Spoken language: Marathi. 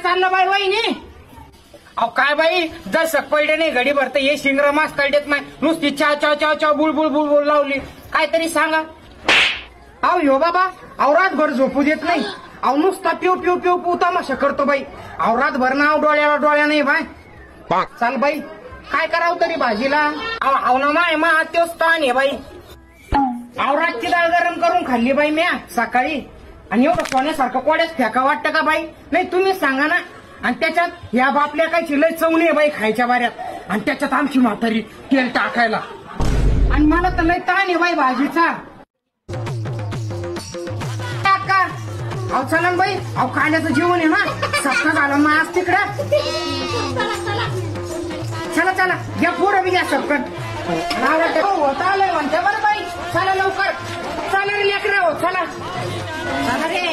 चाललं बाई वहिनी? अहो काय बाई जसं पडले नाही घडी भरत हे शिंगर मास कळदेत नाही नुसती चाव चाव चाव चाव बुळबुळ बुळबुळ लावली काहीतरी सांगा. अहो यो बाबा अहो रातभर झोपू देत नाही. अहो नुसता पिऊ पिऊ पिऊ पिऊ तमाशा करतो बाई. अहो रातभर नाव डोळ्या नाही बाय. चाल बाई काय करावं तरी भाजीला. अहो ना माय मा त्योच ताण आहे बाई. अहो रातची डाळ गरम करून खाल्ली बाई म्या सकाळी आणि एवढं सोन्यासारखं कोड्याच फेका वाटतं का बाई? नाही तुम्हीच सांगा ना. आणि त्याच्यात ह्या बापल्या काही चिलय चवणी आहे बाई खायच्या बाऱ्यात आणि त्याच्यात आमची म्हातारी तेल टाकायला आणि मला तर लय ताण आहे बाई भाजीचा. टाका अहो चला बाई. अहो कांद्याचं जेवण आहे ना सप्ता झाला मग आज तिकडं. चला चला घ्या पुढं बी घ्या सपकन. होत आलंय म्हणते बरं बाई. चला लवकर चला रे लेकरं हो चला चला रे.